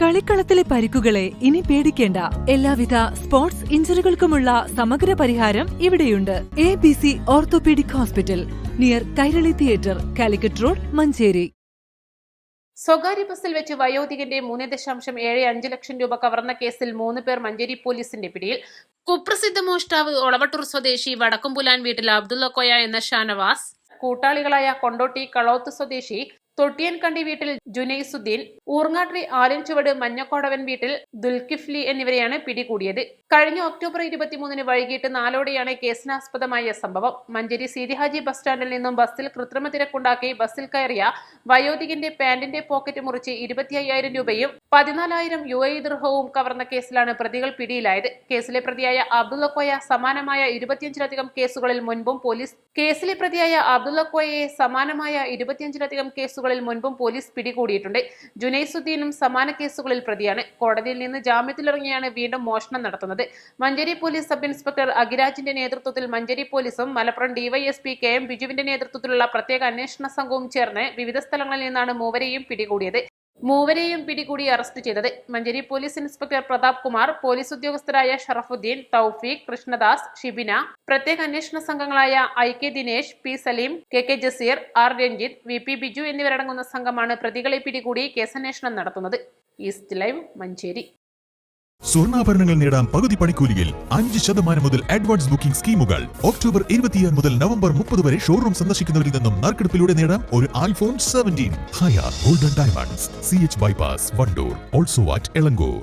കളിക്കളത്തിലെ പരിക്കുകളെ ഇനി പേടിക്കേണ്ട. എല്ലാവിധ സ്പോർട്സ് ഇഞ്ചുറികൾക്കുമുള്ള സമഗ്ര പരിഹാരം ഇവിടെയുണ്ട്. ABC orthopaedic hospital, near Kairali theatre, Calicut road, Manjeri. സ്വകാര്യ ബസ്സിൽ വെച്ച് വയോധികന്റെ 3.75 ലക്ഷം രൂപ കവർന്ന കേസിൽ 3 പേർ മഞ്ചേരി പോലീസിന്റെ പിടിയിൽ. കുപ്രസിദ്ധ മോഷ്ടാവ് ഒളവട്ടൂർ സ്വദേശി വടക്കുംപുലാൻ വീട്ടിൽ അബ്ദുള്ള കോയ എന്ന ഷാനവാസ്, കൂട്ടാളികളായ കൊണ്ടോട്ടി കളോത്ത് സ്വദേശി തൊട്ടിയൻകണ്ടി വീട്ടിൽ ജുനൈസുദ്ദീൻ, ഊർങ്ങാട്രി ആലൻചുവട് മഞ്ഞക്കോടവൻ വീട്ടിൽ ദുൽകിഫ്ലി എന്നിവരെയാണ് പിടികൂടിയത്. കഴിഞ്ഞ ഒക്ടോബർ 23 വൈകിട്ട് 4ഓടെയാണ് കേസിനാസ്പദമായ സംഭവം. മഞ്ചേരി സീതിഹാജി ബസ് സ്റ്റാൻഡിൽ നിന്നും ബസ്സിൽ കൃത്രിമ തിരക്കുണ്ടാക്കി ബസ്സിൽ കയറിയ വയോധികന്റെ പാന്റിന്റെ പോക്കറ്റ് മുറിച്ച് 25,000 രൂപയും 14,000 UAE ദിർഹവും കവർന്ന കേസിലാണ് പ്രതികൾ പിടിയിലായത്. കേസിലെ പ്രതിയായ അബ്ദുള്ള കോയ സമാനമായ 25ലധികം കേസുകളിൽ മുൻപും പോലീസ് പിടികൂടിയിട്ടുണ്ട്. ജുനൈസുദ്ദീനും സമാന കേസുകളിൽ പ്രതിയാണ്. കോടതിയിൽ നിന്ന് ജാമ്യത്തിലിറങ്ങിയാണ് വീണ്ടും മോഷണം നടത്തുന്നത്. മഞ്ചേരി പോലീസ് സബ് ഇൻസ്പെക്ടർ അഖിരാജിന്റെ നേതൃത്വത്തിൽ മഞ്ചേരി പോലീസും മലപ്പുറം DYSP KM ബിജുവിന്റെ നേതൃത്വത്തിലുള്ള പ്രത്യേക അന്വേഷണ സംഘവും ചേർന്ന് വിവിധ സ്ഥലങ്ങളിൽ നിന്നാണ് മൂവരെയും പിടികൂടി അറസ്റ്റ് ചെയ്തത്. Manjeri police inspector Pratap Kumar, police ഉദ്യോഗസ്ഥരായ ഷറഫുദ്ദീൻ, തൗഫീഖ്, കൃഷ്ണദാസ്, ഷിബിന, പ്രത്യേക അന്വേഷണ സംഘങ്ങളായ IK Dinesh, P Saleem, KK Jaseer, R Ranjith, VP Biju എന്നിവരടങ്ങുന്ന സംഘമാണ് പ്രതികളെ പിടികൂടി കേസന്വേഷണം നടത്തുന്നത്. East live, Manjeri. സ്വർണ്ണാഭരണങ്ങൾ നേടാം പകുതി പണിക്കൂലിയിൽ 5% മുതൽ അഡ്വാൻസ് ബുക്കിംഗ് സ്കീമുകൾ. ഒക്ടോബർ 26 മുതൽ നവംബർ 30 വരെ ഷോറൂം സന്ദർശിക്കുന്നവരിൽ നിന്നും നറുക്കെടുപ്പിലൂടെ നേടാം ഒരു iPhone 17. Haya golden diamonds, CH bypass, Wandoor, also at Elankur.